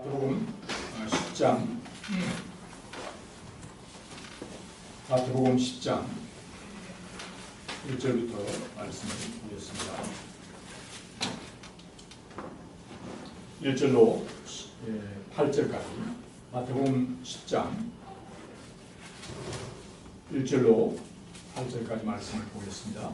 마태복음 10장 마태복음 10장 1절부터 말씀을 보겠습니다. 1절로 8절까지 마태복음 10장 1절로 8절까지 말씀을 보겠습니다.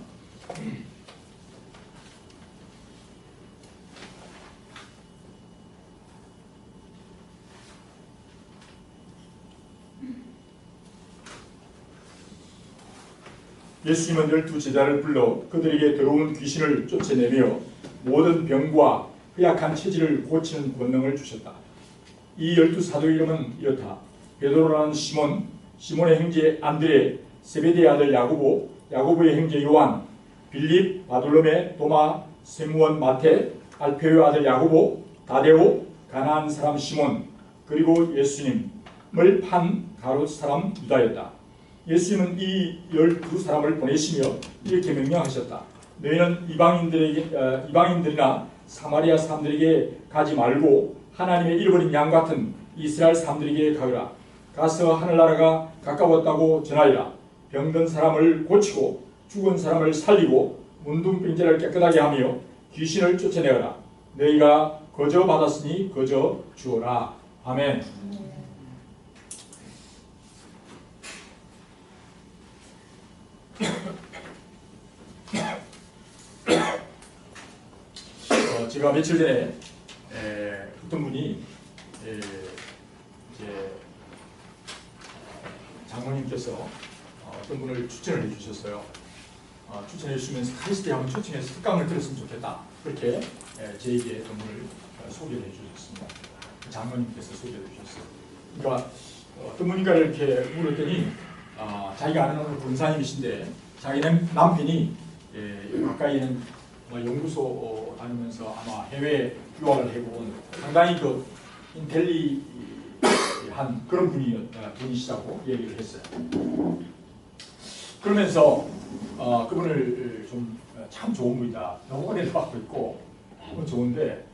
예수님은 12제자를 불러 그들에게 더러운 귀신을 쫓아내며 모든 병과 허약한 체질을 고치는 권능을 주셨다. 이 12사도의 이름은 이렇다. 베드로라는 시몬, 시몬의 형제 안드레, 세베대의 아들 야고보, 야고보의 형제 요한, 빌립, 바돌로메, 도마, 세무원 마태, 알페오의 아들 야고보, 다데오, 가나안 사람 시몬, 그리고 예수님을 판 가롯 사람 유다였다. 예수님은 이 12사람을 보내시며 이렇게 명령하셨다. 너희는 이방인들이나 사마리아 사람들에게 가지 말고 하나님의 잃어버린 양 같은 이스라엘 사람들에게 가거라. 가서 하늘나라가 가까웠다고 전하리라. 병든 사람을 고치고 죽은 사람을 살리고 문둥병자를 깨끗하게 하며 귀신을 쫓아내어라. 너희가 거저 받았으니 거저 주어라. 아멘. 제가 며칠 전에 어떤 분이 이제 장로님께서 어떤 분을 추천을 해주셨어요. 추천해 주시면서 카리스트에 한번 초청해서 특강을 들었으면 좋겠다. 그렇게 저에게 어떤 분을 소개를 해주셨습니다. 장로님께서 소개해 주셨어요. 그러니까 어떤 분인가 이렇게 물었더니 자기가 아는 권사님이신데 자기 남편이 가까이 있는 연구소 다니면서 아마 해외 유학을 해본 상당히 그 인텔리한 그런 분이시라고 얘기를 했어요. 그러면서 그분을 좀 참 좋은 분이다. 너무 은혜를 받고 있고 너무 좋은데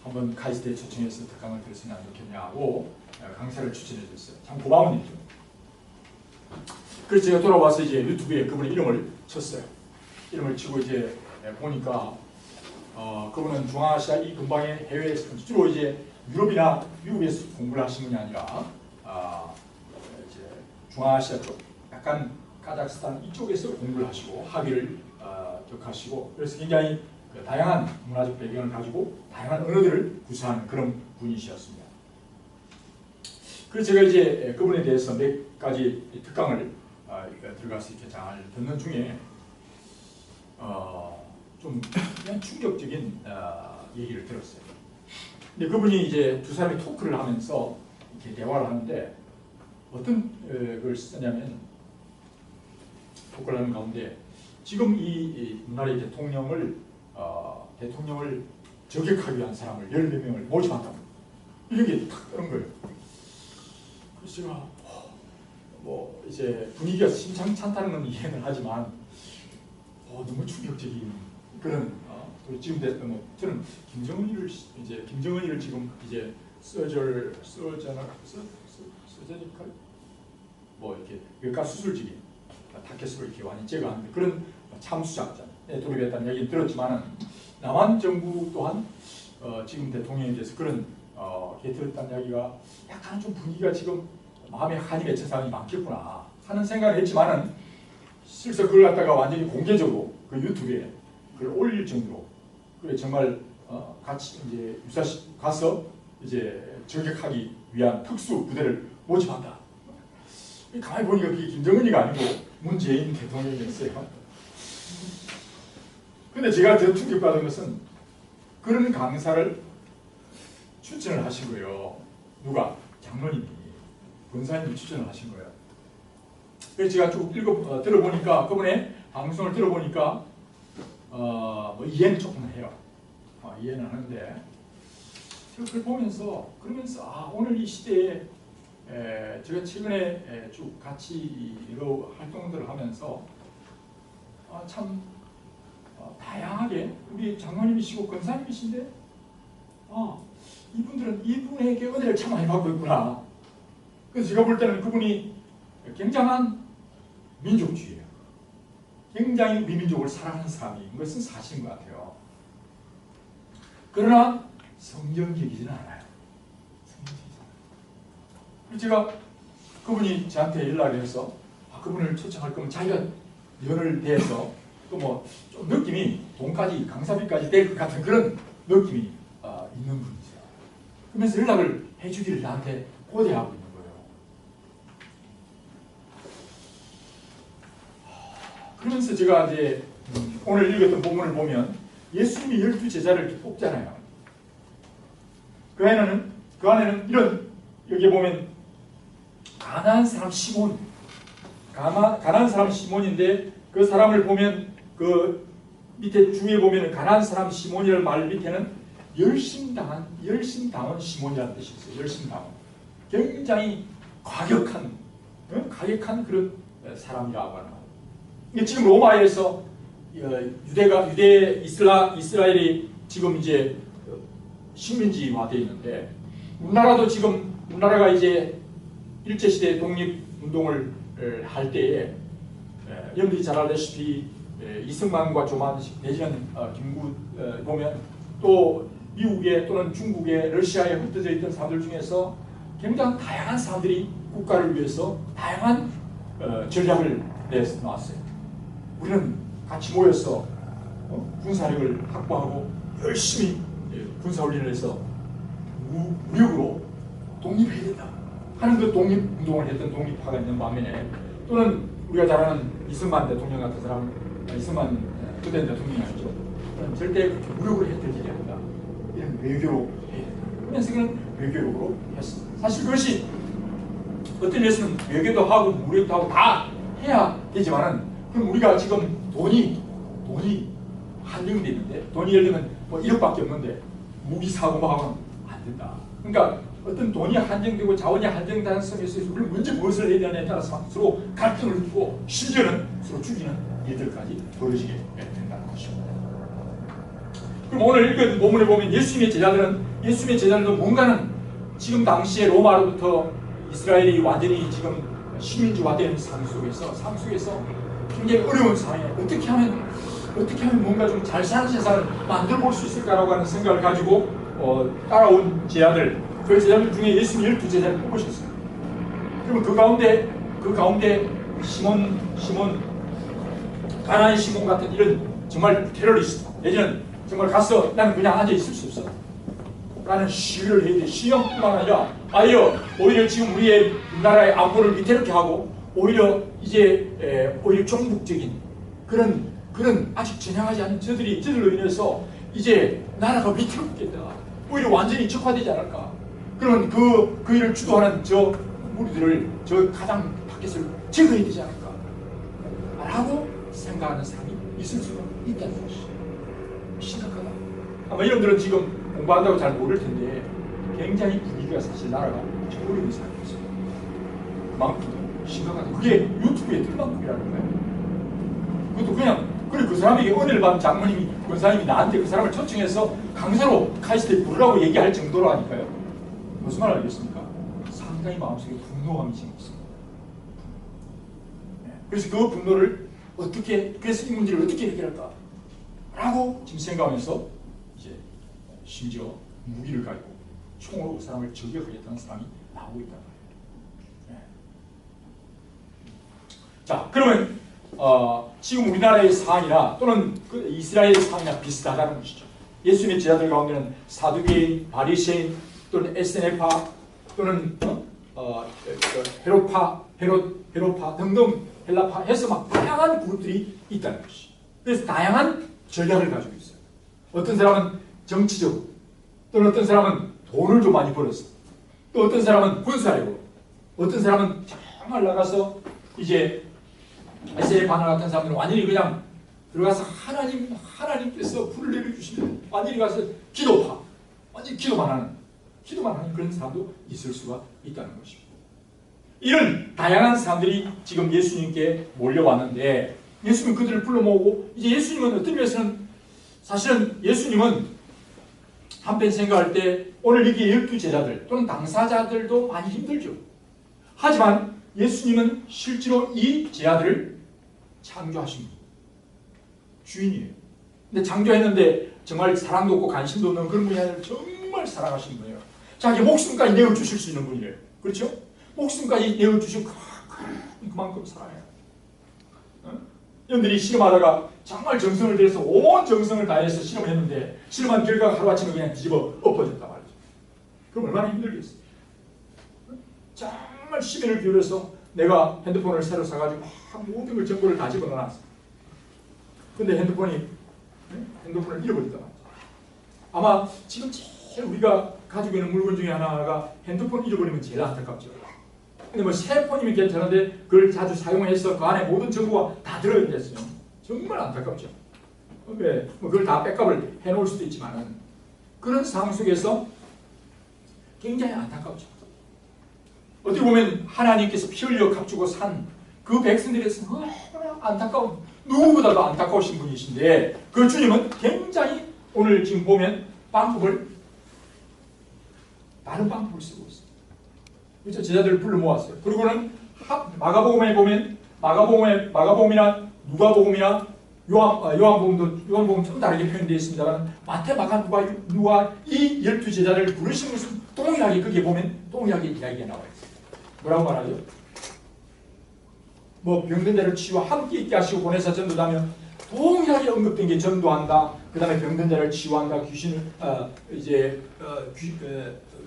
한번 카이스트에 초청해서 특강을 들었으면 안 좋겠냐고 강사를 추천해 줬어요. 참 고마운 일이죠. 그래서 제가 돌아와서 이제 유튜브에 그분의 이름을 쳤어요. 이름을 치고 이제 보니까 그분은 중앙아시아 이 근방의 해외에서 주로 이제 유럽이나 미국에서 공부를 하신 분이 아니라 이제 중앙아시아 쪽 약간 카자흐스탄 이쪽에서 공부를 하시고 학위를 격하시고 그래서 굉장히 다양한 문화적 배경을 가지고 다양한 언어들을 구사하는 그런 분이셨습니다. 그래서 제가 이제 그분에 대해서 몇 가지 특강을 들어가서 이렇게 잘 듣는 중에 좀 그냥 충격적인 얘기를 들었어요. 근데 그분이 이제 두 사람이 토크를 하면서 이렇게 대화를 하는데 어떤 걸 쓰냐면 토크를 하는 가운데 지금 이 나라의 대통령을 저격하기 위한 사람을 10몇 명을 모집한다고 이런 게 탁 뜨는 거예요. 그래서 제가 뭐 이제 분위기가 심상찮다는 건 이해는 하지만 너무 충격적인 그런 지금 저는 김정은이를 지금 이제 서저니컬 뭐 이렇게 외과 수술직인 타켓으로 이렇게 완전히 제거하는 그런 참수자잖아요. 돌입했다는 얘기는 들었지만은 남한 정부 또한 지금 대통령에 대해서 그런 들었다는 이야기가 약간 좀 분위기가 지금 마음에 한이 맺힌 사람이 많겠구나 하는 생각을 했지만은 실제 그걸 갖다가 완전히 공개적으로 그 유튜브에 그걸 올릴 정도로 그래 정말 같이 이제 유사시 가서 이제 저격하기 위한 특수 부대를 모집한다. 가만히 보니까 그게 김정은이가 아니고 문재인 대통령이었어요. 근데 제가 더 충격받은 것은 그런 강사를 추천을 하신 거예요. 누가? 장로님이 권사님이 추천을 하신 거예요. 그래서 제가 쭉 들어보니까 그분의 방송을 들어보니까 뭐 이해는 조금 해요. 이해는 하는데 제가 그걸 보면서 그러면서 오늘 이 시대에 제가 최근에 쭉 같이 여러 활동들을 하면서 참 다양하게 우리 장로님이시고 권사님이신데 이분들은 이분에게 은혜를 참 많이 받고 있구나. 그래서 제가 볼 때는 그분이 굉장한 민족주의예요. 굉장히 우리 민족을 사랑하는 사람인 것은 사실인 것 같아요. 그러나 성경적이지는 않아요. 그래서 제가 그분이 저한테 연락을 해서 그분을 초청할 거면 자기가 연을 대해서 또 뭐 좀 느낌이 돈까지 강사비까지 될 것 같은 그런 느낌이 있는 분이죠. 그러면서 연락을 해주기를 나한테 고대하고 있는 거예요. 그러면서 제가 이제 오늘 읽었던 본문을 보면 예수님이 12제자를 이렇게 뽑잖아요. 그 안에는 이런, 여기 보면 가난한 사람 시몬, 가난한 사람 시몬인데 그 사람을 보면 그 밑에 주위에 보면 가난한 사람 시몬이라는 말 밑에는 열심당한 시몬이라는 뜻이 있어요. 열심당한. 굉장히 과격한 그런 사람이라고 하는 거예요. 지금 로마에서 이스라엘이 지금 이제 식민지화되어 있는데 우리나라가 이제 일제시대 독립운동을 할 때에 여러분들이 잘 알다시피 이승만과 조만식 내지는 김구 보면 또 미국에 또는 중국에 러시아에 흩어져 있던 사람들 중에서 굉장히 다양한 사람들이 국가를 위해서 다양한 전략을 내놨어요. 우리는 같이 모여서 군사력을 확보하고 열심히 군사훈련을 해서 무력으로 독립해야 된다 하는 그 독립운동을 했던 독립파가 있는 반면에 또는 우리가 잘 아는 이승만 대통령 같은 사람, 이승만 그때 대통령이 아니죠. 절대 그렇게 무력으로 해들지지 않는다. 이런 외교로 해야 된다. 그래서 그는 외교력으로 했습니다. 사실 그것이 어떤 의미에서는 외교도 하고 무력도 하고 다 해야 되지만은 그럼 우리가 지금 돈이 한정돼 있는데 돈이 예를 들면 뭐 1억밖에 없는데 무기 사고 뭐 하면 안 된다. 그러니까 어떤 돈이 한정되고 자원이 한정되는 속에서 우리는 먼저 무엇을 해야 되느냐에 따라서 서로 갈등을 두고 심지어는 서로 죽이는 일들까지 벌어지게 된다는 것입니다. 그럼 오늘 읽은 본문에 보면 예수님의 제자들도 뭔가는 지금 당시에 로마로부터 이스라엘이 완전히 지금 식민지화된 삶 속에서 굉장히 어려운 상황에 어떻게 하면 뭔가 좀 잘 사는 세상을 만들어 볼 수 있을까라고 하는 생각을 가지고 따라온 제자들, 그 제자들 중에 예수님 12제자를 뽑으셨어요. 그리고 그 가운데 시몬 가나안 시몬 같은 이런 정말 테러리스트, 내지는 정말 가서 나는 그냥 앉아 있을 수 없어. 라는 시위를 해야 돼. 시위뿐만 아니라 오히려 지금 우리의 나라의 안보를 위태롭게 하고 오히려 종북적인 그런 아직 전향하지 않은 저들로 인해서 이제 나라가 위태롭겠다. 오히려 완전히 적화되지 않을까. 그러면 그 일을 주도하는 저 무리들을 저 가장 밖에서 제거해야 되지 않을까. 라고 생각하는 사람이 있을 수가 있다는 것이 심각하다. 아마 여러분들은 지금 공부한다고 잘 모를 텐데 굉장히 분위기가 사실 나라가 어려운 상황이 있습니다. 그만큼 심각하다. 그게 유튜브에 뜰 만큼이라는 거예요. 그것도 그냥 그 사람에게 은혜를 받은 장모님이 권사님이 나한테 그 사람을 초청해서 강사로 카이스트에 부르라고 얘기할 정도로 하니까요. 무슨 말 알겠습니까? 상당히 마음속에 분노감이 지금 있습니다. 그래서 그 분노를 그래서 이 문제를 어떻게 해결할까? 라고 지금 생각하면서 이제 심지어 무기를 가지고 총으로 그 사람을 저격하겠다는 사람이 나오고 있단 말이에요. 자, 그러면 지금 우리나라의 상황이나 또는 그 이스라엘의 상황이나 비슷하다는 것이죠. 예수님의 제자들 가운데는 사두개인, 바리새인 또는 에스네파 또는 헤롯파 등등 헬라파 해서 막 다양한 그룹들이 있다는 것이. 그래서 다양한 전략을 가지고 있어요. 어떤 사람은 정치적으로, 또는 어떤 사람은 돈을 좀 많이 벌었어. 또 어떤 사람은 군사력으로, 어떤 사람은 정말 나가서 이제 에세의 바나 같은 사람들은 완전히 그냥 들어가서 하나님께서 불을 내려주시면 완전히 가서 완전히 기도만 하는 그런 사람도 있을 수가 있다는 것입니다. 이런 다양한 사람들이 지금 예수님께 몰려왔는데 예수님은 그들을 불러 모으고 이제 예수님은 어떤 면에서는 사실은 예수님은 한편 생각할 때 오늘 이게 12제자들 또는 당사자들도 많이 힘들죠. 하지만 예수님은 실제로 이 제자들을 창조하신 분, 주인이에요. 근데 창조했는데 정말 사랑도 없고 관심도 없는 그런 분이 아니라 정말 사랑하시는 분이에요. 자기 목숨까지 내어주실 수 있는 분이에요. 그렇죠? 목숨까지 내어주시고 그만큼 사랑해요. 여러분들이 실험하다가 정말 정성을 들여서 온 정성을 다해서 실험을 했는데 실험한 결과가 하루아침에 그냥 뒤집어 엎어졌단 말이죠. 그럼 얼마나 힘들겠어요. 정말 시간을 기울여서 내가 핸드폰을 새로 사가지고 모든 걸 정보를 다 집어넣어놨어. 근데 핸드폰을 잃어버렸단 말이죠. 아마 지금 제일 우리가 가지고 있는 물건 중에 하나가 핸드폰 잃어버리면 제일 안타깝죠. 근데 뭐 새 폰이면 괜찮은데 그걸 자주 사용해서 그 안에 모든 정보가 다 들어있겠어요. 정말 안타깝죠. 왜? 뭐 그걸 다 백업을 해놓을 수도 있지만은 그런 상황 속에서 굉장히 안타깝죠. 어떻게 보면 하나님께서 피 흘려 값주고 산 그 백성들에서 안타까운, 누구보다도 안타까우신 분이신데 그 주님은 굉장히 오늘 지금 보면 다른 방법을 쓰고 있어요. 그렇죠? 제자들을 불러 모았어요. 그리고는 마가복음에 보면 마가복음이나 누가복음이나 요한복음도 좀 다르게 표현되어 있습니다만 마태, 마가, 누가 이 12제자를 부르신 것은 동일하게 거기에 보면 동일하게 이야기가 나와 있어요. 뭐라고 말하죠? 뭐 병든 자를 치유와 함께 있게 하시고 보내사 전도하면 동일하게 언급된 게 전도한다. 그 다음에 병든 자를 치유한다.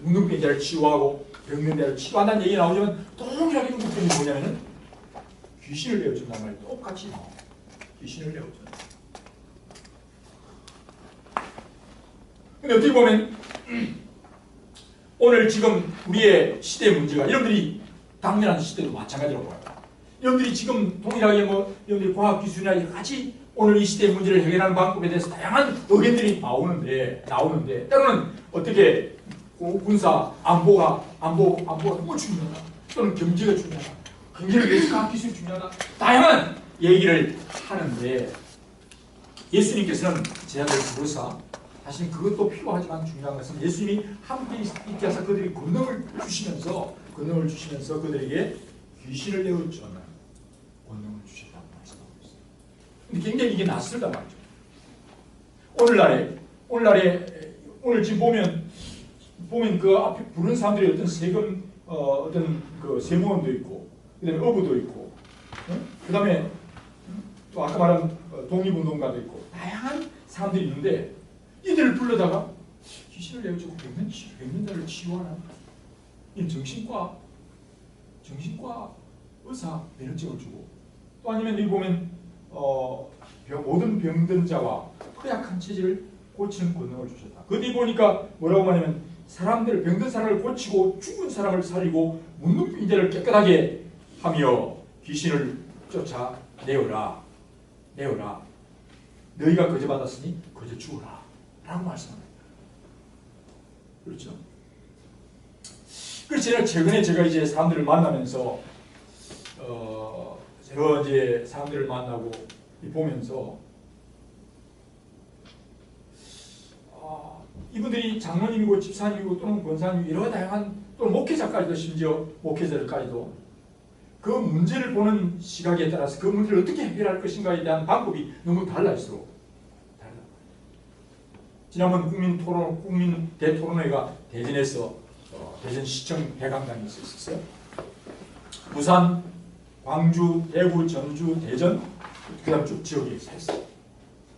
문둥병 자를 치유하고 병든 자를 치유한다는 얘기 나오지만 동일하게 언급된 게 뭐냐면은 귀신을 내어준단 말이에요. 똑같이 귀신을 내어준다. 근데 어떻게 보면 오늘 지금 우리의 시대 문제가 여러분들이 당면한 시대도 마찬가지라고 봐요. 여러분들이 지금 동일하게 여러분들이 과학기술이나 여러 가지 오늘 이 시대의 문제를 해결하는 방법에 대해서 다양한 의견들이 나오는데 때로는 어떻게 군사 안보가 너무 중요하다. 또는 경제가 중요하다. 경제를 위해서 과학기술이 중요하다. 다양한 얘기를 하는데 예수님께서는 제자들을 부르사 사실 그것도 필요하지만 중요한 것은 예수님이 함께 있게 하사 그들이 권능을 주시면서 그들에게 귀신을 내어주는 권능을 주셨다고 말씀하고 있어요. 근데 굉장히 이게 낯설단 말이죠. 오늘 지금 보면 그 앞에 부른 사람들이 어떤 세금 어떤 그 세무원도 있고 그다음에 어부도 있고 그다음에 또 아까 말한 독립운동가도 있고 다양한 사람들이 있는데 이들을 불러다가 귀신을 내어주고 병든 자를 치유하는 이 정신과 의사 면허증을 주고 또 아니면 여기 보면 모든 병든 자와 허약한 체질을 고치는 권능을 주셨다. 그 뒤에 보니까 뭐라고 하냐면 병든 사람을 고치고 죽은 사람을 살리고 문둥병 자를 깨끗하게 하며 귀신을 쫓아내어라. 너희가 거저 받았으니 거저 주어라 라고 말씀합니다. 그렇죠? 그래서 최근에 제가 이제 사람들을 만나면서 여러 이제 사람들을 만나고 보면서 이분들이 장로님이고 집사님이고 또는 권사님이고 여러 다양한 또는 목회자까지도 심지어 목회자들까지도 그 문제를 보는 시각에 따라서 그 문제를 어떻게 해결할 것인가에 대한 방법이 너무 달라질수록 달라. 지난번 국민 대토론회가 대전에서 대전시청 대강당에 있었어요. 부산, 광주, 대구, 전주, 대전 그 다음 쭉 지역에 있었어요.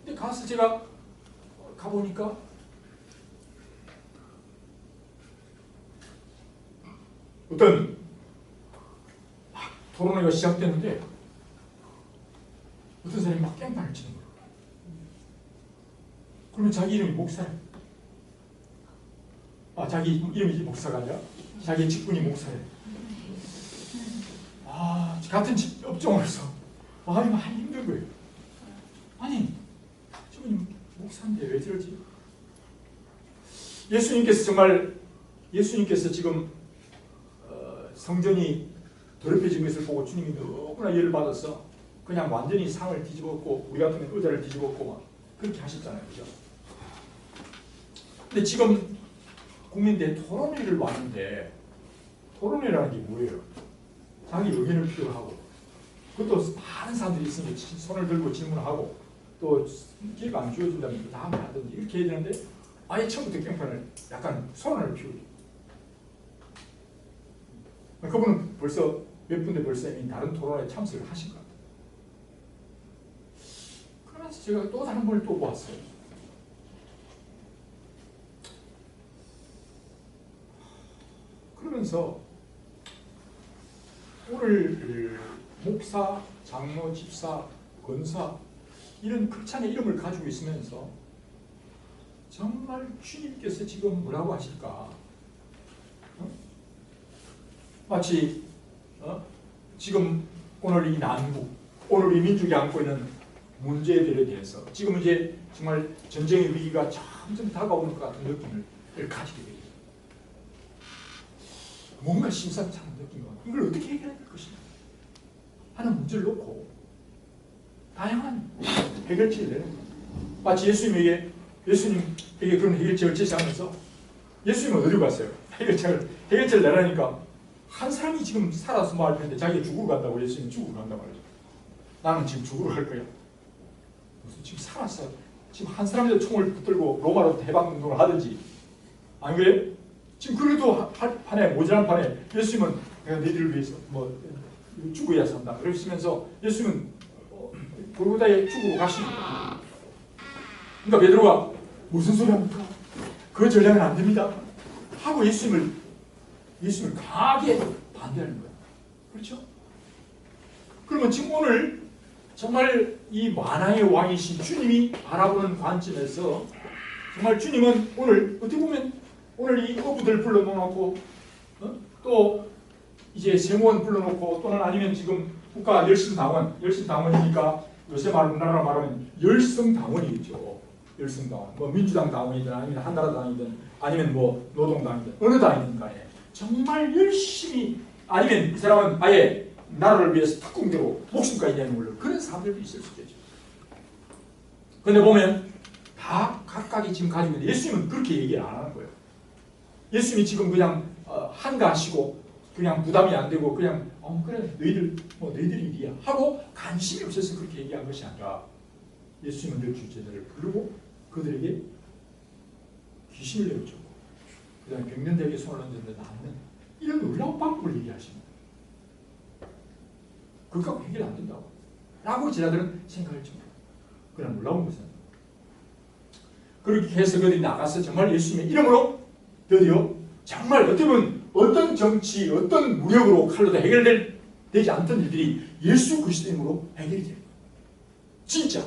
근데 가서 제가 가보니까 어떤 토론회가 시작됐는데 어떤 사람이 막 깽판을 치는 거예요. 그러면 자기 이름이 목사예요. 자기 이름이 목사가 아니라 자기 직분이 목사예요. 같은 업종으로서 마음이 많이 힘든 거예요. 아니, 저분이 목사인데 왜 저러지? 예수님께서 지금 성전이 더럽혀진 것을 보고 주님이 너무나 열을 받아서 그냥 완전히 상을 뒤집었고 우리 같으면 의자를 뒤집었고 막 그렇게 하셨잖아요. 그죠? 근데 지금 국민대 토론회를 왔는데 토론회라는 게 뭐예요? 자기 의견을 필요로 하고 그것도 많은 사람들이 있으니 손을 들고 질문하고 또 기회가 안 주어진다면 그 다음에 하든지 이렇게 해야 되는데 아예 처음부터 깽판을 약간 손을 피우고 그분은 벌써 몇 분대 벌써 이미 다른 토론에 참석을 하신 것 같아요. 그러면서 제가 또 다른 분을 또 보았어요. 그러면서 오늘 목사, 장로, 집사, 권사 이런 극찬의 이름을 가지고 있으면서 정말 주님께서 지금 뭐라고 하실까? 마치 지금 오늘 이 난국, 오늘 이 민족이 안고 있는 문제들에 대해서 지금 이제 정말 전쟁의 위기가 점점 다가오는 것 같은 느낌을 가지게 됩니다. 뭔가 심상치 않은 느낌이 와. 이걸 어떻게 해결해야 될 것인가 하는 문제를 놓고 다양한 해결책을 내는 거예요. 마치 예수님에게 그런 해결책을 제시하면서 예수님은 어디로 갔어요? 해결책을 내라니까 한 사람이 지금 살아서 뭐 할 텐데 자기가 죽으러 간다고 예수님이 죽으러 간다고 말이죠. 나는 지금 죽으러 갈 거야. 무슨 지금 살았어. 지금 한 사람이라도 총을 붙들고 로마로 해방운동을 하든지 안 그래요? 지금 그래도 판에 모자란 판에 예수님은 내가 너희들을 위해서 뭐 죽어야 산다. 그러시면서 예수님은 골고다에 죽으러 가십니다. 그러니까 베드로가 무슨 소리 합니까? 그 전략은 안 됩니다. 하고 예수님을 강하게 반대하는 거예요. 그렇죠? 그러면 지금 오늘 정말 이 만왕의 왕이신 주님이 바라보는 관점에서 정말 주님은 오늘 어떻게 보면 오늘 이 어부들 불러놓고 또 이제 세무원 불러놓고 또는 아니면 지금 국가 열심당원이니까 요새 우리나라 말하면 열성당원이겠죠. 열성당원. 뭐 민주당 당원이든 아니면 한나라 당이든 아니면 뭐 노동당이든 어느 당이든 간에 정말 열심히 아니면 이 사람은 아예 나라를 위해서 특공대로 목숨까지 내는 걸로 그런 사람들도 있을 수 있겠죠. 그런데 보면 다 각각이 지금 가지고 있는데 예수님은 그렇게 얘기를 안 하는 거예요. 예수님이 지금 그냥 한가하시고 그냥 부담이 안 되고 그냥 그래 너희들이 일이야 하고 관심이 없어서 그렇게 얘기한 것이 아니라 예수님은 늘 주제자를 부르고 그들에게 귀신을 내어주고 그 다음에 병년대에게 손을 얹었는데 낫는 이런 놀라운 방법을 얘기하십니다. 그것과 해결 안 된다고 라고 제자들은 생각을 줍니다. 그러나 놀라운 것은 그렇게 해서 그들이 나가서 정말 예수님의 이름으로 드디어 정말 어떻게 보면 어떤 정치, 어떤 무력으로 칼로도 해결되지 않던 일들이 예수 그리스도의 이름으로 해결이 됩니다. 진짜.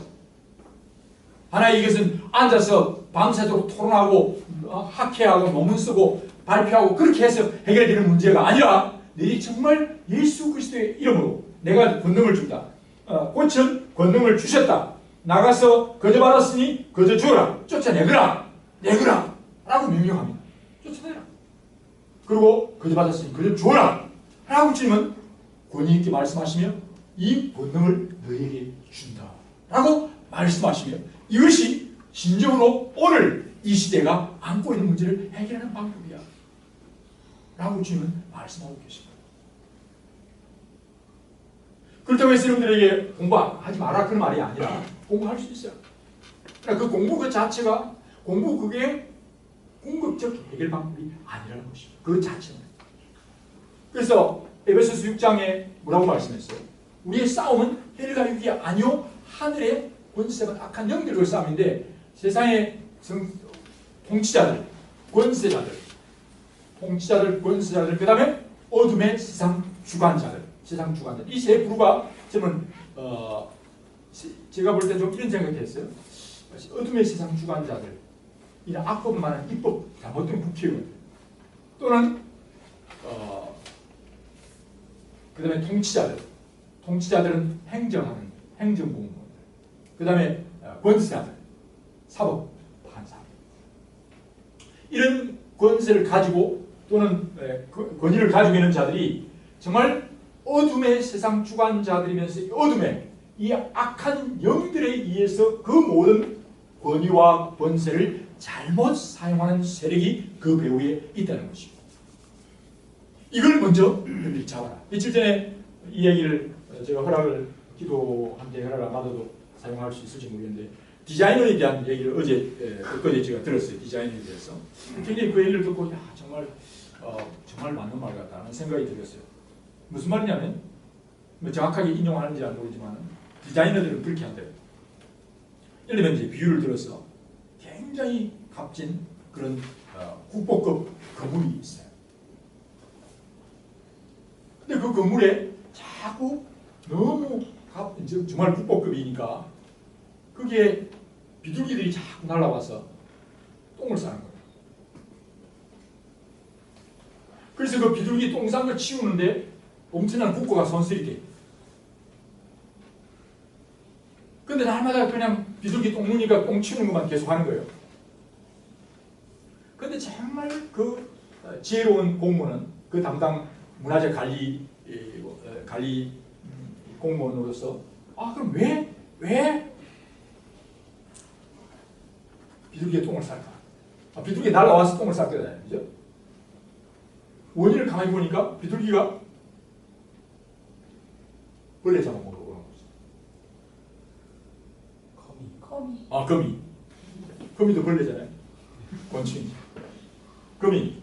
하나의 이것은 앉아서 밤새도록 토론하고 학회하고 논문 쓰고 발표하고 그렇게 해서 해결되는 문제가 아니라 너희 정말 예수 그리스도의 이름으로 내가 권능을 준다. 고침 권능을 주셨다. 나가서 거저 받았으니 거저 주어라. 쫓아내거라. 내거라. 라고 명령합니다. 쫓아내라. 그리고 거저 받았으니 거저 주어라. 라고 주님은 권위 있게 말씀하시며 이 권능을 너희에게 준다. 라고 말씀하시며 이것이 진정으로 오늘 이 시대가 안고 있는 문제를 해결하는 방법이야. 라고 주님은 말씀하고 계십니다. 그렇다고 해서 여러분들에게 공부하지 마라 그런 말이 아니라 공부할 수 있어요. 그러니까 그 공부 그 자체가 그게 궁극적 해결 방법이 아니라는 것입니다. 그 자체는. 그래서 에베소서 6장에 뭐라고 말씀했어요? 우리의 싸움은 혈과 육이 아니요 하늘의 권세와 악한 영들과의 싸움인데 세상의 통치자들, 권세자들, 그 다음에 어둠의 세상 주관자들 이 세 부류가 저는 제가 볼 때 좀 이런 생각이 했어요. 어둠의 세상 주관자들, 이런 악법 많은 입법 잘못된 국회의원 또는 그 다음에 통치자들은 행정하는 행정공무원들, 그 다음에 권세자들, 사법 판사 이런 권세를 가지고 또는 권위를 가지고 있는 자들이 정말 어둠의 세상 주관자들이면서 어둠의 이 악한 영들에 의해서 그 모든 권위와 권세를 잘못 사용하는 세력이 그 배후에 있다는 것이고, 이걸 먼저 너희들이 잡아라. 며칠 전에 이 얘기를 제가 허락을 기도한테 허락을 안 받아도 사용할 수 있을지 모르겠는데, 디자이너에 대한 얘기를 어제 제가 들었어요. 디자이너에 대해서 굉장히 그 얘기를 듣고 야 정말 맞는 말 같다는 생각이 들었어요. 무슨 말이냐면, 뭐 정확하게 인용하는지 잘 모르지만 디자이너들은 그렇게 한대요. 예를 들면 이제 비유를 들어서 굉장히 값진 그런 국보급 건물이 있어요. 근데 그 건물에 자꾸 너무 정말 국보급이니까 거기에 비둘기들이 자꾸 날아와서 똥을 싸는 거예요. 그래서 그 비둘기 똥 싼 거 치우는데 엄청난 국고가 손실이 돼. 근데 날마다 그냥 비둘기 똥 누니까 똥 치우는 것만 계속 하는 거예요. 근데 정말 그 지혜로운 공무원은 그 담당 문화재 관리 공무원으로서 그럼 왜 비둘기의 똥을 쌀까? 비둘기 날아와서 똥을 쌀 거잖아요. 그죠? 원인을 가만히 보니까 비둘기가 벌레 잡아먹으러 오는 거죠. 거미도 벌레잖아요. 곤충이죠. 거미.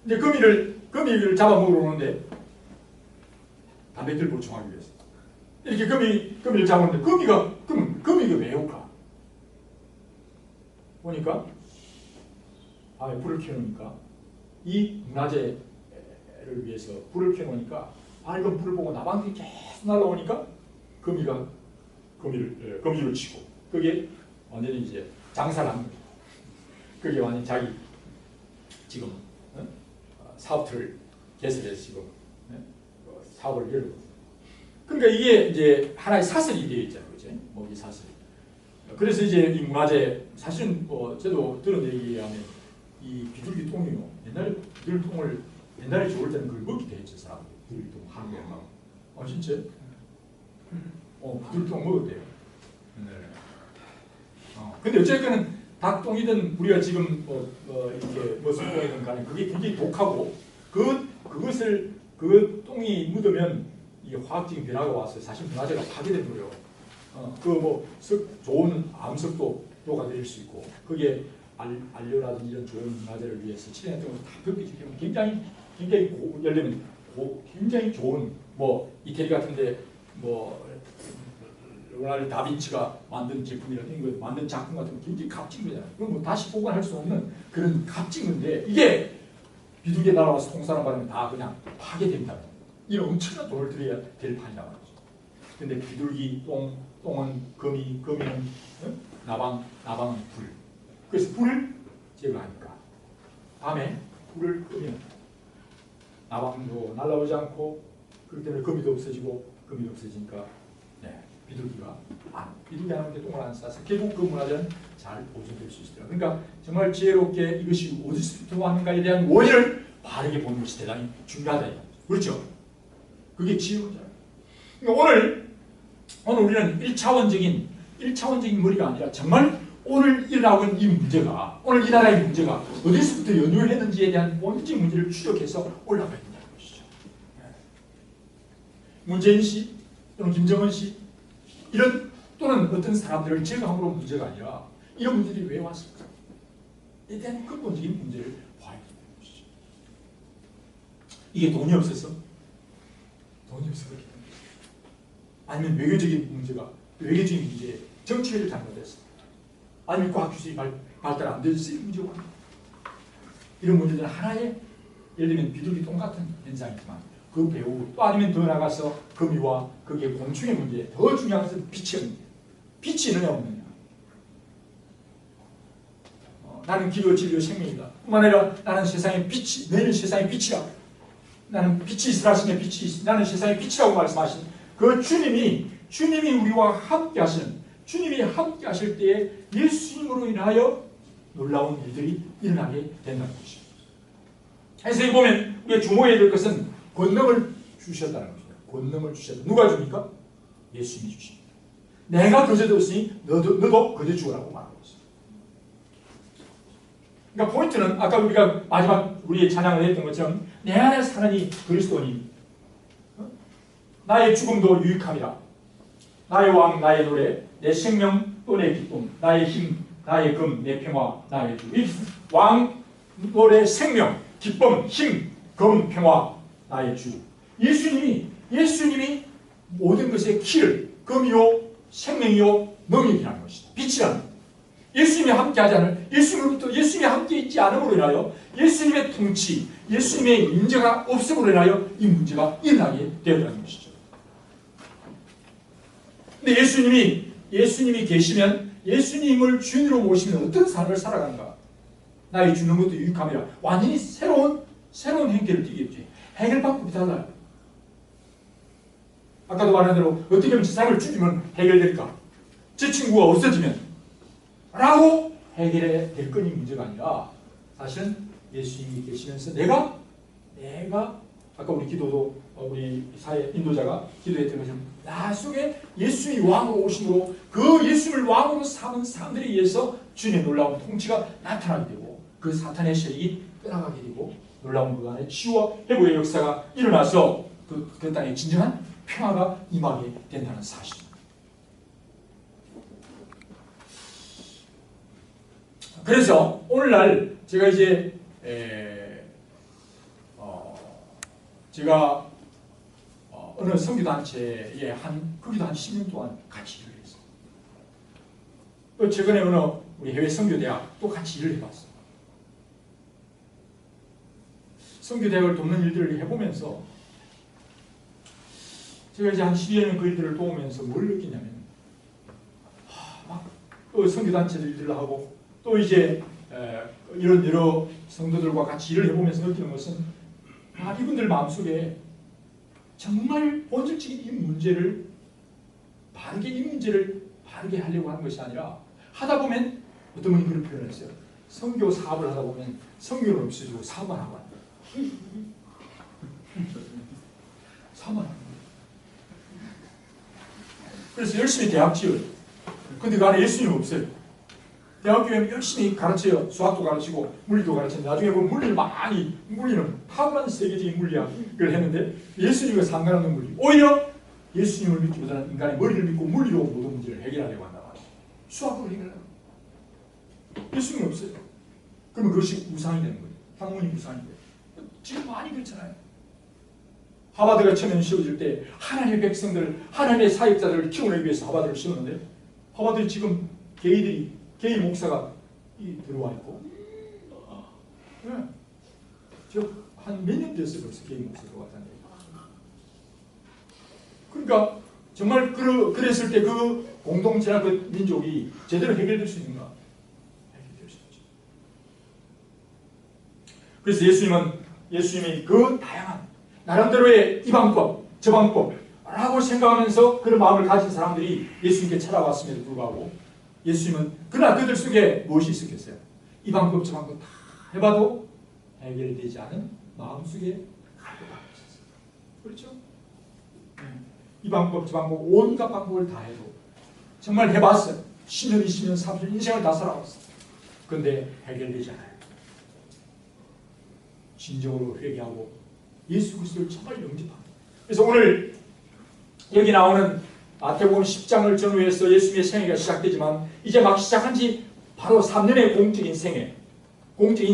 이제 거미를 잡아먹으러 오는데 단백질 보충하기 위해서 이렇게 거미를 잡았는데 거미가 왜 올까? 보니까 밤에 불을 켜놓으니까 이 문화재를 위해서 불을 켜놓으니까 밝은 불을 보고 나방들이 계속 날아오니까 거미줄을 치고 그게 완전히 이제 장사를 한 거죠. 그게 완전히 자기 지금 사업틀을 개설해서 지금 사업을 열고. 그러니까 이게 이제 하나의 사슬이 되어 있잖아요. 그죠? 먹이 사슬. 그래서 이제 이 문화재, 사실은 저도 들은 얘기에 하면 이 비둘기 똥이요. 옛날에 비둘기 똥을 옛날에 좋을 때는 그걸 먹기도 했죠. 사람들이. 비둘기 똥 한국에 막. 진짜? 비둘기 똥 먹었대요. 옛날에. 근데 어쨌든 닭똥이든 우리가 지금 이렇게 머슴똥이든 간에 그게 굉장히 독하고 그 똥이 묻으면 이게 화학적인 변화가 와서 사실 문화재가 파괴되는 거예요. 좋은 암석도가 될 수 있고 그게 안료라든지 이런 좋은 문화재를 위해서 칠해냈던 것도 다 벗겨지면 굉장히 예를 들면 굉장히 좋은 이태리 같은데 레오나르도 다빈치가 만든 제품이라든지 만든 작품 같은 거 굉장히 값진 거잖아요. 그럼 다시 보관할 수 없는 그런 값진 건데 이게 비둘기 날아와서 똥 싸는 바람에 다 그냥 파괴됩니다. 이런 엄청난 돈을 들여야 될 판이라고 하죠. 근데 비둘기 똥은 거미는 나방은 불. 그래서 불을 제거하니까 밤에 불을 끄면 나방도 날아오지 않고 그렇기 때문에 거미도 없어지니까 비둘기가 비둘기 하나님께 똥을 안 싸서 결국 그 문화재는 잘 보존될 수 있더라고요. 그러니까 정말 지혜롭게 이것이 어디서부터 왔는가에 대한 원인을 바르게 보는 것이 대단히 중요하다. 그렇죠? 그게 지혜로잖아요. 그러니까 오늘 우리는 1차원적인 머리가 아니라 정말 오늘 일어나고 있는 이 문제가, 오늘 이 나라의 문제가 어디서부터 연유했는지에 대한 본질 문제를 추적해서 올라가야 된다는 것이죠. 문재인 씨 또는 김정은 씨 또는 어떤 사람들을 제거함으로 문제가 아니라 이런 문제들이 왜 왔을까? 에 대한 근본적인 문제를 봐야 된다는 것이죠. 이게 돈이 없어서 그렇기 때문에 아니면 외교적인 문제에 정치를 잘못했어. 아니면 과학기술이 발달 안 돼서 이 문제가 왔다. 이런 문제들은 하나의 예를 들면 비둘기 똥 같은 현상이지만 그 배후 또 아니면 더 나가서 거미와 거기에 곤충의 문제 더 중요한 것은 빛이 있느냐 없느냐. 나는 길이요 진리요 생명이다. 뿐만 아니라 나는 세상의 빛이 너희는 세상의 빛이라. 나는 빛이 있으라 하시네. 나는 세상의 빛이라고 말씀하신 그 주님이 우리와 함께 하시는 주님이 함께 하실 때에 예수님으로 인하여 놀라운 일들이 일어나게 된다는 것입니다. 그래서 여기 보면 우리가 주목해야 될 것은 권능을 주셨다는 것입니다. 권능을 주셨다. 누가 줍니까? 예수님이 주십니다. 내가 거저 되었으니 너도 거저 주라고 말하고 있습니다. 그러니까 포인트는 아까 우리가 마지막 우리의 찬양을 했던 것처럼 내 안에 사는 이 그리스도니 나의 죽음도 유익함이라. 나의 왕, 나의 노래, 내 생명 또 내 기쁨, 나의 힘, 나의 금, 내 평화, 나의 주. 이 왕, 노래, 생명, 기쁨, 힘, 금, 평화, 나의 주. 예수님이 모든 것의 키를 금이요, 생명이요, 능력이라는 것이다. 빛이라는 것. 예수님이 함께하지 않을, 예수님이 함께 있지 않음으로 인하여 예수님의 통치, 예수님의 인재가 없음으로 인하여 이 문제가 일어나게 되었다는 것이죠. 근데 예수님이 계시면, 예수님을 주인으로 모시면 어떤 삶을 살아가는가? 나의 죽는 것도 유익함이라. 완전히 새로운 행태를 띠겠지. 해결 방법이 달라요. 아까도 말한 대로 어떻게 하면 저 사람을 죽이면 해결될까? 제 친구가 없어지면 라고 해결해야 될 건이 문제가 아니라 사실은 예수님이 계시면서 내가 아까 우리 기도도 우리 사회 인도자가 기도했던 것처럼 나 속에 예수님이 왕으로 오심으로 그 예수님을 왕으로 삼은 사람들에 의해서 주님의 놀라운 통치가 나타나게 되고 그 사탄의 세력이 떠나가게 되고 놀라운 그 안에 치유와 회복의 역사가 일어나서 그 땅에 진정한 평화가 임하게 된다는 사실입니다. 그래서 오늘날 제가 이제 제가 어느 선교단체에 거기도 한 10년 동안 같이 일을 했어요. 또 최근에 어느 우리 해외 선교대학 또 같이 일을 해봤어요. 선교대학을 돕는 일들을 해보면서 제가 이제 한 12년 그 일들을 도우면서 뭘 느끼냐면 막 선교단체들 일들을 하고 또 이제 이런 여러 성도들과 같이 일을 해보면서 느끼는 것은 이분들 마음속에 정말 본질적인 이 문제를 바르게 하려고 하는 것이 아니라 하다 보면 어떤 분이 그런 표현을 했어요. 선교 사업을 하다 보면 선교는 없어지고 사업만 하고 한다. 사업만 하고 그래서 열심히 대학 지어요. 근데 그 안에 예수님 없어요. 대학교에 열심히 가르쳐요. 수학도 가르치고 물리도 가르치는데 나중에 보면 물리는 탁월한 세계적인 물리학을 했는데 예수님과 상관없는 물리. 오히려 예수님을 믿기보다는 인간의 머리를 믿고 물리로 모든 문제를 해결하려고 한단 말이에요. 수학으로 해결하려고. 예수님이 없어요. 그러면 그것이 우상이 되는 거예요. 학문이 우상이 돼요. 지금 많이 그렇잖아요. 하버드가 처음에 씌워질 때 하나님의 백성들, 하나님의 사역자들을 키우기 위해서 하버드를 씌웠는데 하버드에 지금 게이 목사가 들어와 있고 한 몇 년 됐어요. 벌써 게이 목사가 들어왔다는 얘기가. 그러니까 정말 그랬을 때 그 공동체나 그 민족이 제대로 해결될 수 있는가? 해결될 수 있죠. 그래서 예수님이 그 다양한 나름대로의 이 방법, 저 방법라고 생각하면서 그런 마음을 가진 사람들이 예수님께 찾아왔음에도 불구하고 예수님은 그러나 그들 속에 무엇이 있었겠어요? 이 방법 저 방법 다 해봐도 해결되지 않은 마음속에 갈등이 있었어요. 그렇죠? 이 방법 저 방법 온갖 방법을 다 해도 정말 해봤어요. 10년, 20년, 30년 인생을 다 살아왔어요. 그런데 해결되지 않아요. 진정으로 회개하고 예수 그리스도를 정말 영접합니다. 그래서 오늘 여기 나오는 마태복음 10장을 전후해서 예수님의 생애가 시작되지만 이제 막 시작한 지 바로 3년의 공적인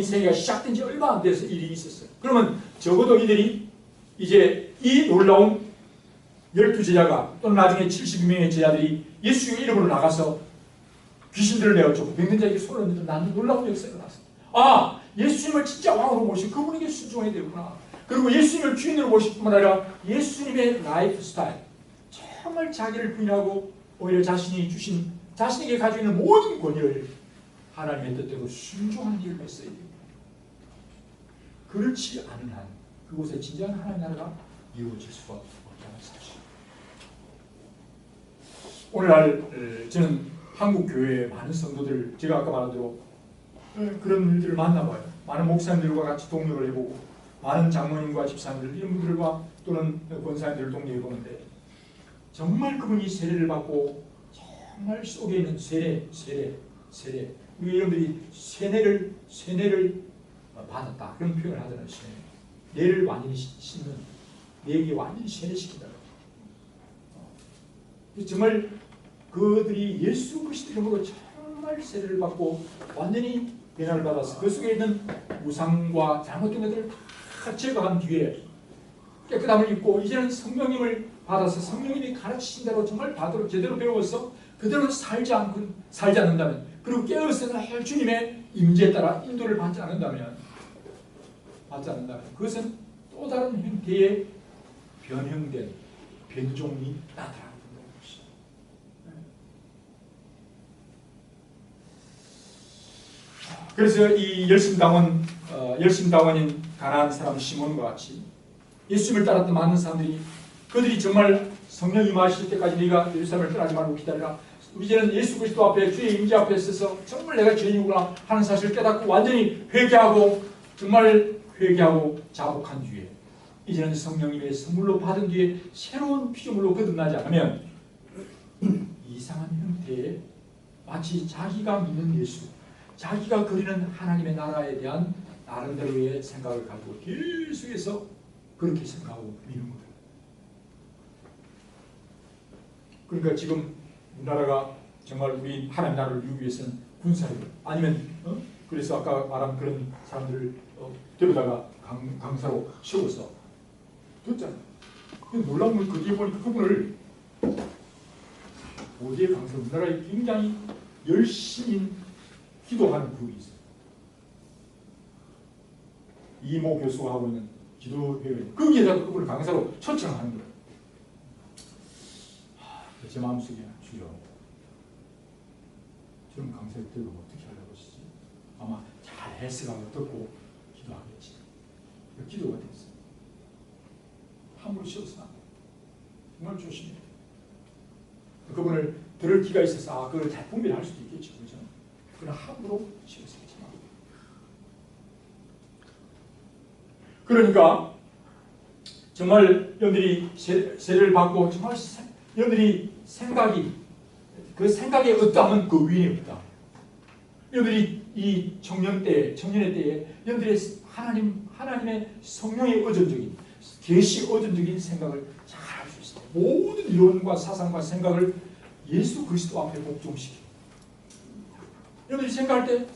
생애가 시작된 지 얼마 안 돼서 일이 있었어요. 그러면 적어도 이들이 이제 이 놀라운 12제자가 또는 나중에 72명의 제자들이 예수의 이름으로 나가서 귀신들을 내어주고 병든 자에게 손을 얹는 나는 놀라운 역사가 났습니다. 예수님을 진짜 왕으로 모시고 그분에게 순종해야 되구나. 그리고 예수님을 주인으로 모실 뿐만 아니라 예수님의 라이프 스타일 정말 자기를 부인하고 오히려 자신에게 가지고 있는 모든 권위를 하나님의 뜻대로 순종하는 일을 했어야 됩니다. 그렇지 않은 한 그곳에 진정한 하나님의 나라가 이루어질 수가 없다는 사실. 오늘날 저는 한국 교회의 많은 성도들 제가 아까 말한 대로 그런 일들을 만나봐요. 많은 목사님들과 같이 동력을 해보고 많은 장로님과 집사님들 이런 분들과 또는 권사님들을 동력해보는데 정말 그분이 세례를 받고 정말 속에 있는 세례 여러분들이 세뇌를 받았다 그런 표현을 하잖아요. 세뇌. 뇌를 완전히 씹는, 뇌에게 완전히 세뇌시킨다. 정말 그들이 예수 그리스도 이름으로 정말 세례를 받고 완전히 변화를 받아서 그 속에 있는 우상과 잘못된 것들을 다 제거한 뒤에 깨끗함을 입고 이제는 성령님을 받아서 성령님이 가르치신 대로 정말 받도록 제대로 배워서 그대로 살지 않는다면, 그리고 깨어서 늘 주님의 임재에 따라 인도를 받지 않는다면 그것은 또 다른 형태의 변형된 변종이 나타납니다. 그래서 이 열심당원인 가난한 사람 시몬과 같이 예수님을 따랐던 많은 사람들이, 그들이 정말 성령 임하실 때까지 네가 예루살렘을 떠나지 말고 기다리라, 이제는 예수 그리스도 앞에 주의 임재 앞에 서서 정말 내가 죄인이구나 하는 사실을 깨닫고 완전히 회개하고 자복한 뒤에 이제는 성령님의 선물로 받은 뒤에 새로운 피조물로 거듭나지 않으면 이상한 형태의 마치 자기가 믿는 예수, 자기가 그리는 하나님의 나라에 대한 나름대로의 생각을 가지고 계속해서 그렇게 생각하고 믿는 거예요. 그러니까 지금 우리나라가 정말 우리 하나님 나라를 이루기 위해서는 군사력 아니면 그래서 아까 말한 그런 사람들을 데려다가 강사로 세워서 뒀잖아요. 놀라운 건 거기에 보니까 그분을 어디에 강사로, 우리나라에 굉장히 열심히 기도하는 그룹이 있어요. 이모 교수가 하고 있는 기도회에 거기에다가 그분을 강사로 초청하는 거예요. 제 마음속에 주여, 저런 강사를 들고 어떻게 하려고 하시지? 아마 잘 해석하고 듣고 기도하겠지. 기도가 됐어요. 함부로 씌워서는 안 돼요. 정말 조심해야 돼요. 그분을 들을 기가 있어서 그걸 잘 분별할 수도 있겠죠. 그죠? 그러나 함부로 씌워서는 안 돼요. 그러니까 정말 여러분들이 세례를 받고 정말 여러분들이 그 생각에 어떠하면 그 위에 없다. 여러분들이 이 청년의 때에 여러분들의 하나님의 성령의 의존적인 계시 의존적인 생각을 잘 할 수 있어요. 모든 이론과 사상과 생각을 예수 그리스도 앞에 복종시키고, 여러분들이 생각할 때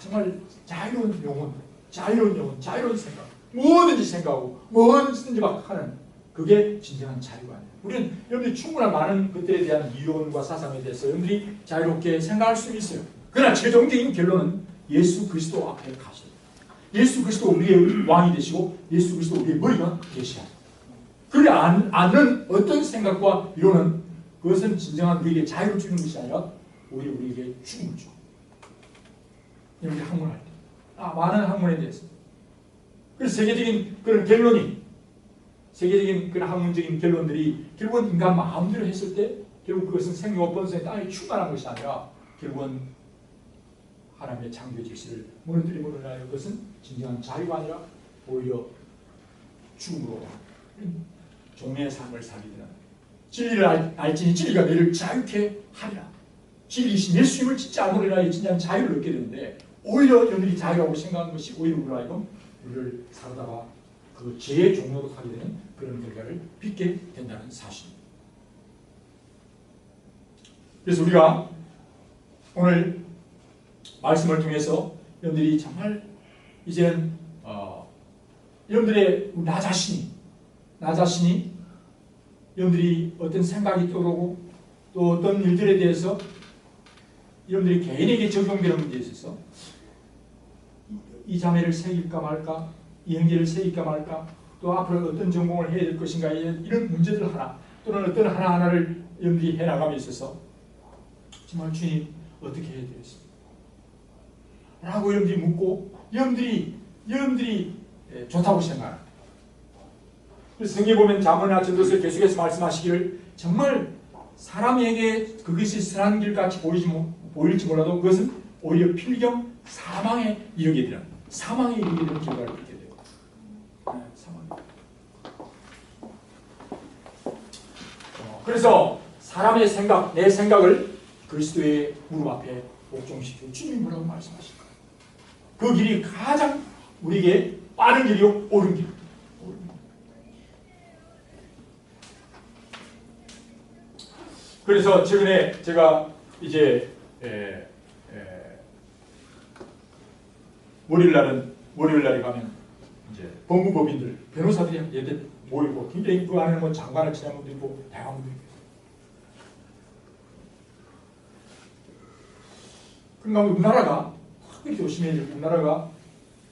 정말 자유로운 영혼, 자유로운 생각, 뭐든지 생각하고 뭐든지 막 하는, 그게 진정한 자유가 아니에요. 우리는 여러분들이 충분한 많은 것들에 대한 이론과 사상에 대해서 여러분들이 자유롭게 생각할 수 있어요. 그러나 최종적인 결론은 예수 그리스도 앞에 가셔야 돼요. 예수 그리스도 우리의 왕이 되시고 예수 그리스도 우리의 머리가 되셔야 돼요. 그렇지 않는 어떤 생각과 이론은 그것은 진정한 우리에게 자유를 주는 것이 아니라 오히려 우리에게 죽음을 줘. 여러분이 학문할 때 많은 학문에 대해서, 그래서 세계적인 그런 학문적인 결론들이 결국은 인간 마음대로 했을 때 결국 그것은 생명과 번성의 땅에 충만한 것이 아니라 결국은 하나님의 창조 질서를 무너뜨림으로 인하여 그것은 진정한 자유가 아니라 오히려 죽음으로 종의 삶을 살게 되는, 진리를 알지니 진리가 너를 자유케 하리라. 진리이신 예수님을 진짜 알므로 인하여 진정한 자유를 얻게 되는데, 오히려 여러분들이 자유라고 생각하는 것이 오히려 우리로 하여금 우리를 살다가 그 죄의 종로로 가게 되는 그런 결과를 빚게 된다는 사실입니다. 그래서 우리가 오늘 말씀을 통해서 여러분들이 정말 이제는 여러분들의 나 자신이 여러분들이 어떤 생각이 떠오르고 또 어떤 일들에 대해서 여러분들이 개인에게 적용되는 문제에 있어서 이 자매를 새길까 말까, 이 형제를 새길까 말까, 또 앞으로 어떤 전공을 해야 될 것인가, 이런 문제들 하나 또는 어떤 하나하나를 여러분들이 해나감에 있어서 정말 주님 어떻게 해야 되겠습니까? 라고 여러분들이 묻고 여러분들이 좋다고 생각합니다. 그래서 성경에 보면 잠언이나 전도서에 계속해서 말씀하시기를 정말 사람에게 그것이 선한 길같이 보일지 몰라도 그것은 오히려 필경 사망에 이르게 되는 결과를 얻게 돼요. 그래서 사람의 생각, 내 생각을 그리스도의 무릎 앞에 복종시키고 주님이 뭐라고 말씀하실까요? 그 길이 가장 우리에게 빠른 길이요, 옳은 길. 그래서 최근에 제가 이제 월요일날에 가면 이제 법무법인들, 변호사들이 얘들 모이고 굉장히 그 안에는 뭐 장관을 지낸 분도 있고 다양한 분들이 있어요. 그러니까 우리나라가 특별히 조심해야 될 우리나라가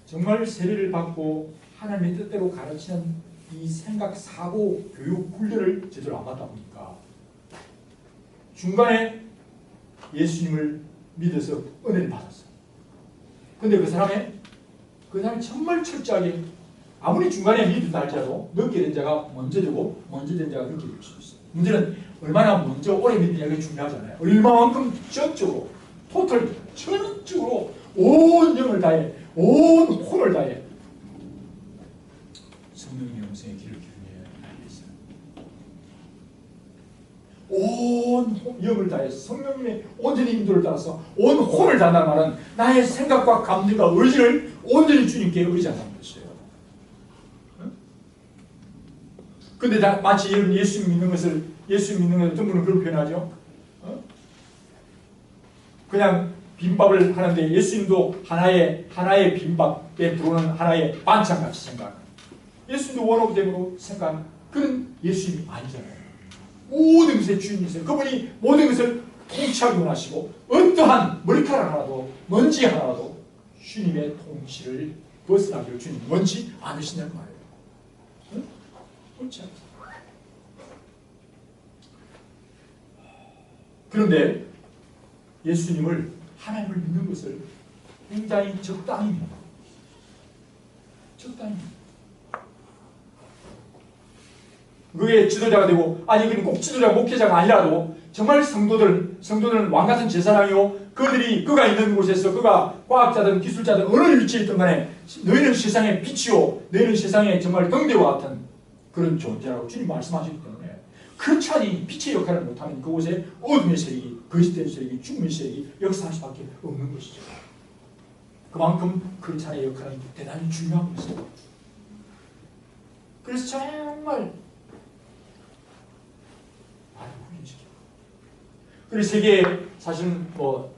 정말 세례를 받고 하나님의 뜻대로 가르치는 이 생각, 사고, 교육, 훈련을 제대로 안 받다 보니까 중간에 예수님을 믿어서 은혜를 받았어요. 근데 그 사람이 정말 철저하게 아무리 중간에 믿었다 할지라도 늦게 된 자가 먼저 되고 먼저 된 자가 늦게 될 수 있어요. 문제는 얼마나 먼저 오래 믿느냐가 중요하잖아요. 얼마만큼 전적으로 전적으로 온 영을 다해 온 혼을 다해 성령님의 음성에 귀를 기울여야 알겠어요. 온 영을 다해서 성령님의 온전히 인도를 따라서 온 혼을 다한다는 말은 나의 생각과 감정과 의지를 온전히 주님께 의지한다는 것이에요. 근데 마치 예수 믿는 것을 어떤 분은 그렇게 표현하죠. 그냥 빈밥을 하는데 예수님도 하나의 빈밥에 들어오는 하나의 반찬같이 생각하는, 예수님도 원오브댐으로 생각하는 그런 예수님이 아니잖아요. 모든 것의 주인이세요. 그분이 모든 것을 통치하기 원하시고 어떠한 머리카락 하나도 먼지 하나도 주님의 통치를 벗어나기를 주님 원치 않으신다는 말이에요. 응? 원치 않으세요. 그런데 예수님을, 하나님을 믿는 것을 굉장히 적당히 믿는 거예요. 적당히 믿는 거예요. 그게 지도자가 되고, 아니 그건 꼭 지도자, 목회자가 아니라도 정말 성도들은 왕같은 제사장이요, 그가 있는 곳에서 그가 과학자든 기술자든 어느 위치에 있든 간에 너희는 세상의 빛이요, 너희는 세상의 정말 등대와 같은 그런 존재라고 주님 말씀하셨기 때문에, 그렇지 않니 빛의 역할을 못하면 그곳에 어둠의 세력이, 거짓된 세력이, 죽음의 세력이 역사할 수밖에 없는 것이죠. 그만큼 크리스찬의 역할은 대단히 중요한 것이죠. 그래서 정말 그래서 세계에 사실은 뭐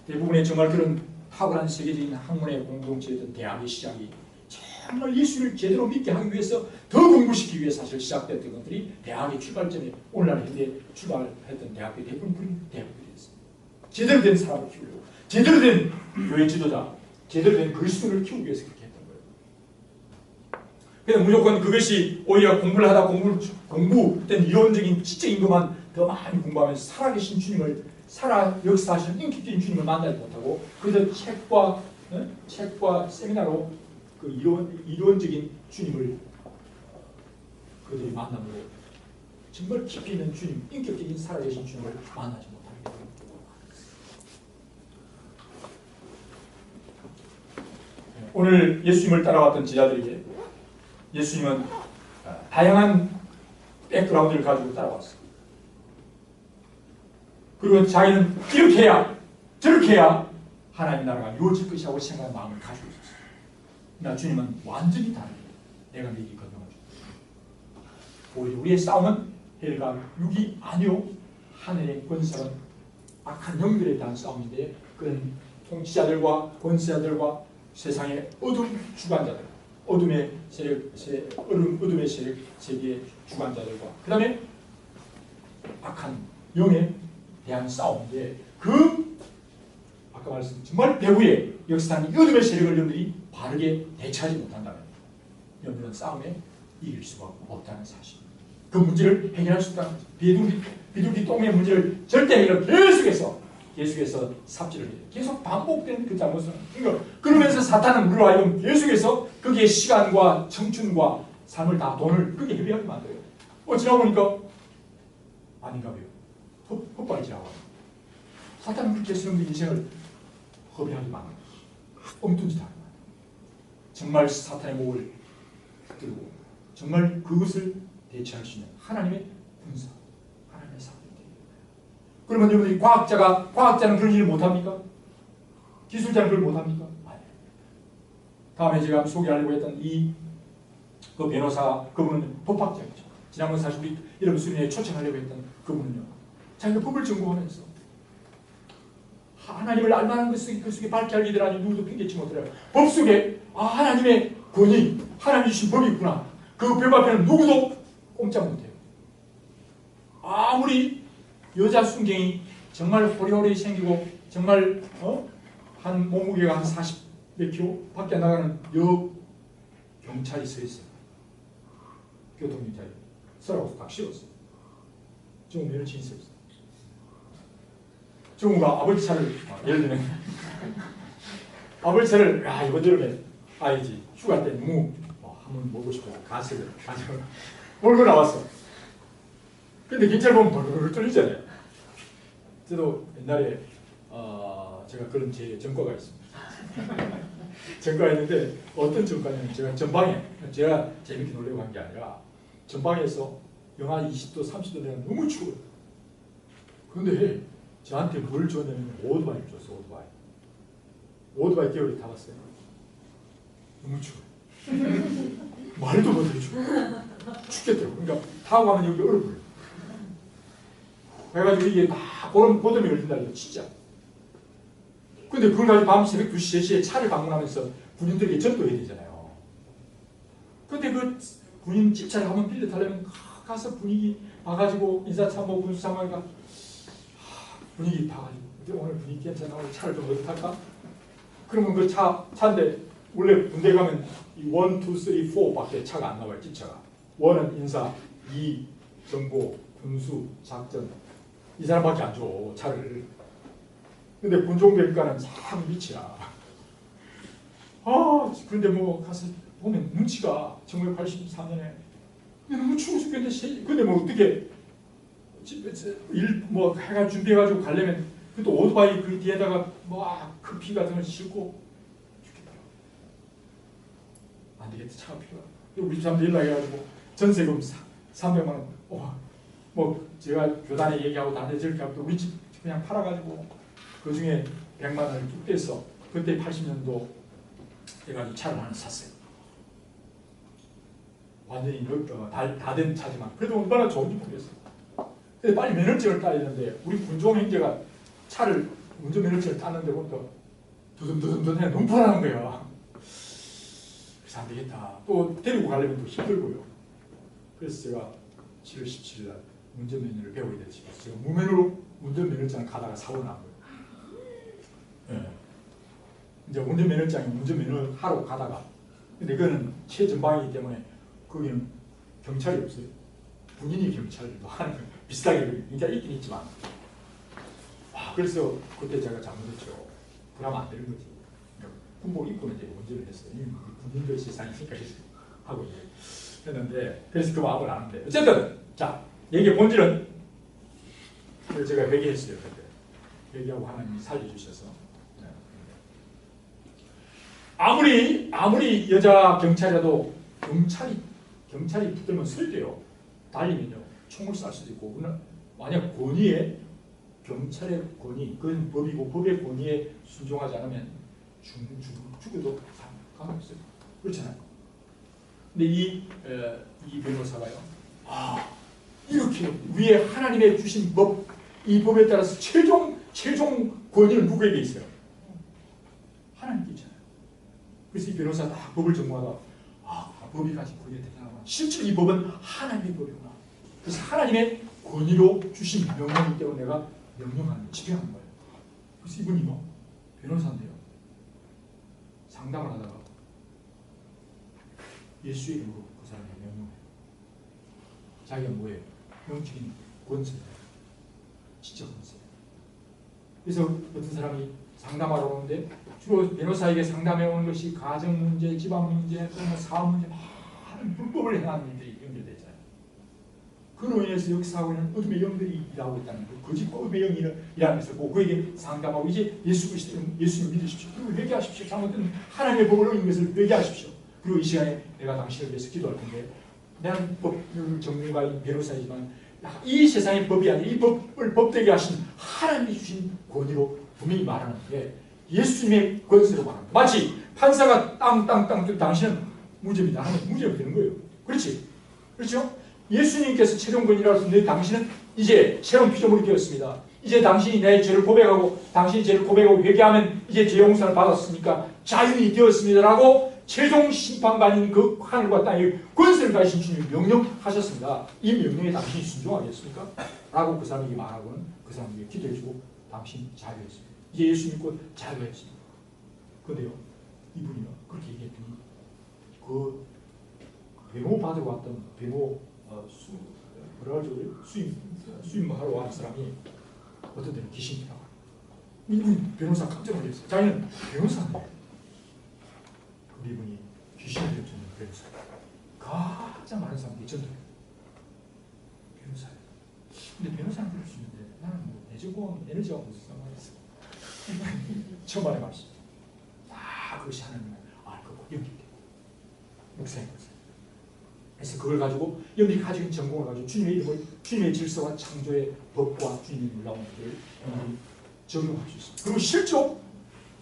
대부분의 정말 그런 탁월한 세계적인 학문의 공동체였던 대학의 시작이 정말 예수를 제대로 믿게 하기 위해서 더 공부시키기 위해 사실 시작됐던 것들이 대학의 출발점에 오늘날 현대에 출발했던 대학의 대부분 그런 대학들이었어요. 제대로 된 사람을 키우려고, 제대로 된 교회 지도자, 제대로 된 그리스도를 키우기 위해서 그렇게 했던 거예요. 그냥 무조건 그것이 오히려 공부를 하다 공부된 이론적인 지적인 것만 더 많이 공부하면서 살아계신 주님을, 역사하시는 인격적인 주님을 만나지 못하고 그래서 책과 세미나로 그 이론적인 주님을 그들이 만남으로 정말 깊이 있는 주님, 인격적인 살아계신 주님을 만나지 못하게 됩니다. 오늘 예수님을 따라왔던 제자들에게 예수님은 다양한 백그라운드를 가지고 따라왔어요. 그리고 자기는 이렇게 해야 저렇게 해야 하나님의 나라가 이루어질 것이라고 생각하는 마음을 가지고 있었어요. 그러나 주님은 완전히 다르게 내가 너희에게 건너가 주겠다. 우리의 싸움은 혈과 육이 아니요 하늘의 권세는 악한 영들에 대한 싸움인데, 그런 통치자들과 권세자들과 세상의 어둠 주관자들, 어둠의 세력 세계의 주관자들과 그 다음에 악한 영에 대한 싸움인데, 아까 말씀 정말 배후에 역사하는 어둠의 세력을 여러분들이 바르게 대처하지 못한다면 여러분들은 싸움에 이길 수가 없다는 사실. 그 문제를 해결할 수 없다는 거죠. 비둘기 똥의 문제를 절대 해결을 계속해서 삽질을 해요. 계속 반복되는 그 잘못은. 그러면서 사탄은 우리로 하여금 계속해서 거기에 시간과 청춘과 삶을 다 돈을 그게 협의하게 만들어요. 지나 보니까 아닌가 봐요. 헛발질하고 사탄은 그렇게 수령된 인생을 허비하게 만들어요. 엉뚱 짓 하게 만들어요. 정말 사탄의 목을 들고 정말 그것을 대체할 수 있는 하나님의 군사, 하나님의 사람들이 됩니다. 그러면 여러분들이 과학자는 그런 일을 못합니까? 기술자는 그걸 못합니까? 아니에요. 다음에 제가 소개하려고 했던 그 변호사, 그분은 법학자이죠. 지난번 사실 우리 이런 수련회에 초청하려고 했던 그분은요, 자기가 법을 전공하면서 하나님을 알만한 그 속에 밝게 할 이들 아니 누구도 핑계치 못해요. 법 속에 하나님의 권위, 하나님 주신 법이 있구나. 그 법 앞에는 누구도 꼼짝 못해요. 아무리 여자 순경이 정말 호리호리 생기고 정말 한 몸무게가 한 40몇 킬로 밖에 나가는 경찰이 서 있어요. 교통경찰이 서라고 딱 씌웠어요. 정우 면허증이 있어요. 정우가 아버지 차를 예를 들면 아버지 차를 이번저번에 아이지 휴가 때 너무 한번 먹고 싶어서 가스를 가지고 몰고 나왔어. 근데 경찰 보면 벌벌 떨리잖아요. 저도 옛날에 제가 그런 제 전과가 있습니다. 전과가 있는데 어떤 전과냐면 제가 전방에 제가 재밌게 놀려고 한 게 아니라 전방에서 영하 20도 30도 내가 너무 추워요. 근데 저한테 뭘 줬냐면 오토바이를 줬어. 오토바이 겨울에 타봤어요. 너무 추워요. 말도 못해 추워. 춥겠더라고. 그러니까 타고 가면 여기 얼어버려요. 그래가지고 이게 다 고름이 걸린다 이거 진짜. 근데 그걸 가지고 밤 새벽 2시, 3시에 차를 방문하면서 군인들에게 전도해야 되잖아요. 근데 그 군인 집차를 한번 빌려 타려면 가서 분위기 봐가지고 인사참모 군수참모가 분위기 봐가지고 오늘 분위기 괜찮아? 오늘 차를 좀 어디 탈까? 그러면 그 차인데 원래 군대 가면 이 1, 2, 3, 4밖에 차가 안 나와요. 집차가. 1은 인사, 2 정보, 군수, 작전 이 사람밖에 안 줘 차를. 근데 군종병과는 참 미치야. 그런데 뭐 가서 보면 눈치가 1983년에 너무 추워 죽겠는데 근데 뭐 어떻게 일 뭐 해가 준비해가지고 가려면 그것도 오토바이 그 뒤에다가 뭐 커피 같은 걸 싣고 죽겠더라고. 안 되겠다. 차가 필요하다. 우리 사람들 연락해가지고 전세금 300만 원. 뭐 제가 교단에 얘기하고 다른데 저렇게 하고 우리 집 그냥 팔아가지고 그 중에 100만 원을 쭉 떼서 그때 80년도 해가지고 차를 하나 샀어요. 완전히 다 된 차지만 그래도 얼마나 좋은지 모르겠어요. 근데 빨리 면허증을 따야 되는데 우리 군종 형제가 차를 운전 면허증을 땄는데 부터 두둠두둠 너무 불안한 거야. 그래서 안 되겠다. 또 데리고 가려면 또 힘들고요. 그래서 제가 7월 17일 날 운전면허를 배우게 됐지. 제가 무면허로 운전면허증을 가다가 사고 난 거예요. 네. 이제 운전면허증이 운전면허 하러 가다가 근데 그거는 최전방이기 때문에 거기는 경찰이 없어요. 군인이 경찰도 하는 거예요. 비슷하게 인기가 있긴 있지만 그래서 그때 제가 잘못했죠. 그러면 안 되는 거지. 군복 입고는 이제 운전을 했어요. 군인들 세상이니까 하고 이제 했는데 그래서 그 마음을 아는데 어쨌든 자 얘기의 본질은 제가 회개했어요. 그때 회개하고 하나님이 살려주셔서 아무리 여자 경찰이라도 경찰이 붙들면 설대요. 달리면요 총을 쏠 수도 있고 만약 권위에 경찰의 권위 그건 법이고 법의 권위에 순종하지 않으면 죽어도 상관없어요. 그렇잖아요. 근데 이 변호사가요 이렇게 위에 하나님의 주신 법 이 법에 따라서 최종 권위는 누구에게 있어요? 하나님께 있잖아요. 그래서 이 변호사가 다 법을 전공하다 법이 가진 권위가 대단하구나. 실제로 이 법은 하나님의 법이구나. 그래서 하나님의 권위로 주신 명령이기 때문에 내가 명령하는 집행하는 거예요. 그래서 이분이 변호사인데요. 상담을 하다가 예수의 이름으로 그 사람이 명령해요. 자기가 뭐예요? 영적인 권세예요. 진짜 권세예요. 그래서 어떤 사람이 상담하러 오는데 주로 변호사에게 상담해 오는 것이 가정 문제, 집안 문제, 또는 사업 문제 많은 불법을 행하는 일들이 연결되잖아요. 그로 인해서 역사하고 있는 어둠의 영들이 일하고 있다는 거, 거짓 어둠의 영이 일하면서 그에게 상담하고 이제 예수님 믿으십시오. 그리고 회개하십시오. 잘못된 하나님의 법을 어긴 것을 회개하십시오. 그리고 이 시간에 내가 당신을 위해서 기도할 텐데 나는 법 전문가인 변호사이지만 이 세상의 법이 아니라 이 법을 법되게 하신 하나님이 주신 권위로 분명히 말하는데 예수님의 권세로 말합니다. 마치 판사가 땅 당신은 무죄입니다 하면 무죄가 되는 거예요. 그렇지? 그렇죠? 예수님께서 최종 권위라서 너 당신은 이제 새로운 피조물이 되었습니다. 이제 당신이 내 죄를 고백하고 당신이 죄를 고백하고 회개하면 이제 죄 용서를 받았으니까 자유인이 되었습니다라고 최종 심판관인 그 하늘과 땅의 권세를 가지신 주님이 명령하셨습니다. 이 명령에 당신이 순종하겠습니까? 라고 그 사람에게 말하고는 그 사람에게 기도해주고 당신 자유했습니다. 이제 예수 믿고 자유했습니다. 그런데요, 이분이요 그렇게 얘기했더니 그 변호 받으러 왔던 변호 뭐라 그러죠? 수임하러 온 사람이 어떤 데는 귀신이라고 이분 변호사 깜짝 놀랐어요. 자기는 변호사인데 이분이 귀신을 들여주는 변호사. 가장 많은 사람들이 전도해요. 변호사예요. 근데 변호사는 들을 수 있는데 나는 뭐 대전공학 에너지가 무슨 상관있어. 처음 말해 봤습니다. 다 그것이 하나님을 알고 연결돼요. 목사인 거죠. 그래서 그걸 가지고 여러분이 가지고 있는 전공을 가지고 주님의 이름을 주님의 질서와 창조의 법과 주님의 놀라운 것들을 적용할 수 있습니다. 그리고 실제로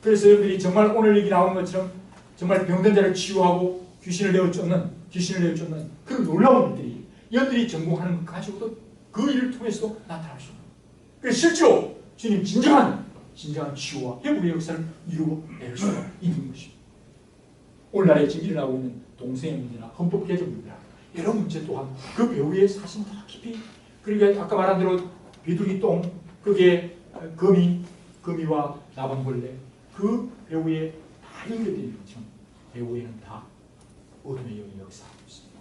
그래서 여러분들이 정말 오늘 얘기 나오는 것처럼 정말 병든 자를 치유하고 귀신을 내어쫓는 그런 놀라운 일들이 여러분들이 전공하는 것 가지고도 그 일을 통해서도 나타날 수 있는 거예요. 그래서 실제로 주님 진정한 치유와 회복의 역사를 이루고 낼 수가 있는 것입니다. 오늘날에 지금 일어나고 있는 동성애 문제나 헌법 개정 문제나 여러 문제 또한 그 배후의 사실은 더 깊이 그러니까 아까 말한 대로 비둘기 똥 그게 거미와 나방벌레 그 배후에 다 연결되어 있는 것처럼 배후에는 다 어둠의 영이 역사하고 있습니다.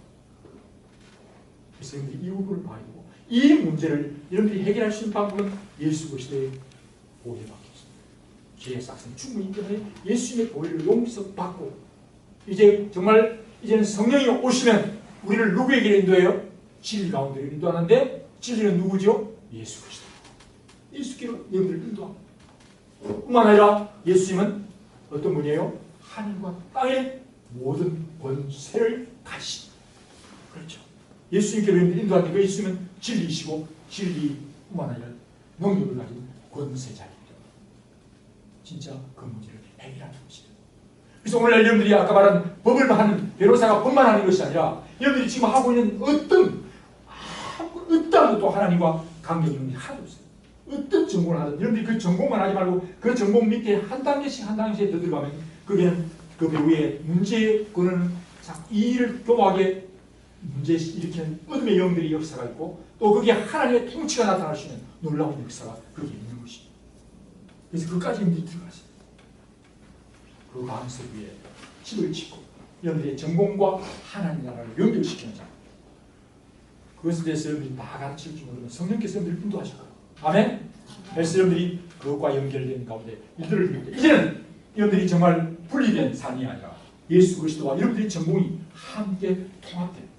그래서 여러분들이 이 부분을 봐야 되고 이 문제를 여러분들이 해결할 수 있는 방법은 예수 그리스도의 보혈에 받겠습니다. 죄의 싹은 충분히 있기 때문에 예수님의 보혈을 용서 받고 이제 정말 이제는 성령이 오시면 우리를 누구에게 인도해요? 진리 가운데 인도하는데 진리는 누구죠? 예수 그리스도. 예수께로 여러분들을 인도합니다. 뿐만 아니라 예수님은 어떤 분이에요? 하늘과 땅의 모든 권세를 가지신. 그렇죠. 예수님께로 여러분들을 인도할 때 그 예수님은 진리이시고 진리뿐만 아니라 능력을 가진 권세자입니다. 진짜 그 문제를 해결하는 것이다. 그래서 오늘날 여러분들이 아까 말한 법을 하는 변호사가 법만 하는 것이 아니라 여러분들이 지금 하고 있는 어떤 것도 하나님과 관계 있는 게 하나도 없어요. 어떤 전공을 하든 여러분들이 그 전공만 하지 말고 그 전공 밑에 한 단계씩 더 들어가면 그게는 그 배우의 문제권은 이 일을 교묘하게 문제 일으키는 어둠의 영들이 역사가 있고 또 그게 하나님의 통치가 나타날 수 있는 놀라운 역사가 거기에 있는 것입니다. 그래서 그까지 여러분들이 들어가세요. 그 가운데 위에 집을 짓고 여러분들의 전공과 하나님 나라를 연결시키는 자. 그것에 대해서 여러분들이 다 가르칠 줄 모르면 성령께서 여러분들을 인도하실 거예요. 아멘? 그래서 여러분들이 그것과 연결된 가운데 일들을 드릴 때 이제는 여러분들이 정말 분리된 삶이 아니라 예수 그리스도와 여러분들의 전공이 함께 통합돼요.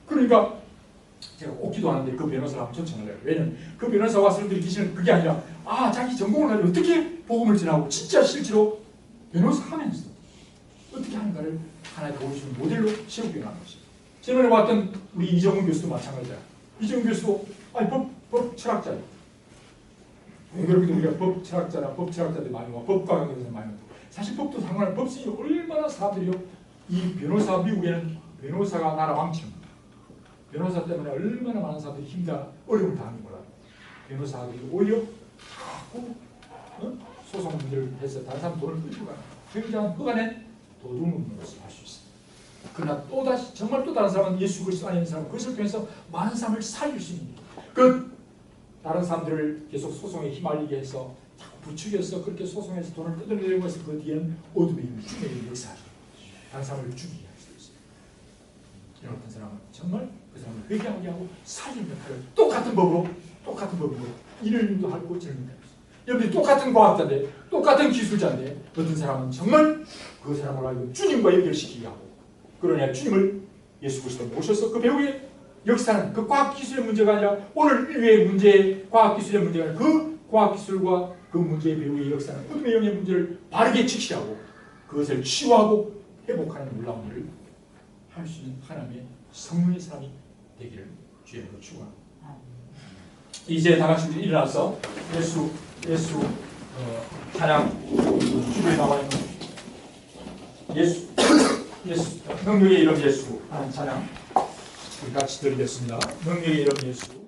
그러니까 제가 꼭 기도하는데 그 변호사를 한번 초청을 해요. 왜냐면 그 변호사가 와서 여러분들이 계시는 그게 아니라 자기 전공을 가지고 어떻게 복음을 전하고 진짜 실제로 변호사 하면서 어떻게 하는가를 하나의 보여주는 모델로 세우기 위한 것입니다. 지난번에 봤던 우리 이정훈 교수도 마찬가지다. 이정훈 교수도 법 철학자예요. 그렇게도 우리가 법 철학자들 많이 와, 법과 관계에서 많이 와. 사실 법도 상관없는 법쓰기 얼마나 사람들이요. 이 변호사 미국에는 변호사가 나라 왕치입니다. 변호사 때문에 얼마나 많은 사람들이 힘과 어려움을 당하는 거라. 변호사들이 오히려 자꾸 소송 문제를 해서 다른 사람 돈을 끌고 가는 굉장한 흑안에 도둑놈 것을 할 수 있습니다. 그러나 또다시 정말 또 다른 사람은 예수 그리스도 안에 있는 사람은 그것을 통해서 많은 사람을 살릴 수 있는 그 다른 사람들을 계속 소송에 휘말리게 해서 자꾸 부추겨서 그렇게 소송해서 돈을 뜯어내려고 해서 그 뒤에는 어둠의 힘, 죽음의 역사를 다른 사람을 죽이게 할 수도 있습니다. 이런 어떤 사람은 정말 그 사람을 회개하게 하고 살리는 역할을 똑같은 법으로 이를 인도하고 저를 인도하고 여러분이 똑같은 과학자인데 똑같은 기술자인데 어떤 사람은 정말 그 사람을 알고 주님과 연결시키게 하고 그러냐 주님을 예수 그리스도 모셔서 그 배우의 역사는 그 과학기술의 문제가 아니라 오늘 인류의 문제 과학기술의 문제가 아니라 그 과학기술과 그 문제의 배우의 역사는 어둠의 영의 문제를 바르게 직시하고 그것을 치유하고 회복하는 놀라운 일을 할 수 있는 하나님의 성령의 사람이 되기를 주님으로 축원합니다. 이제 다 같이 일어나서 예수 찬양 주변에 나와 있는 예수 명령의 이름 예수 하는 찬양 우리 같이 드리겠습니다. 명령의 이름 예수.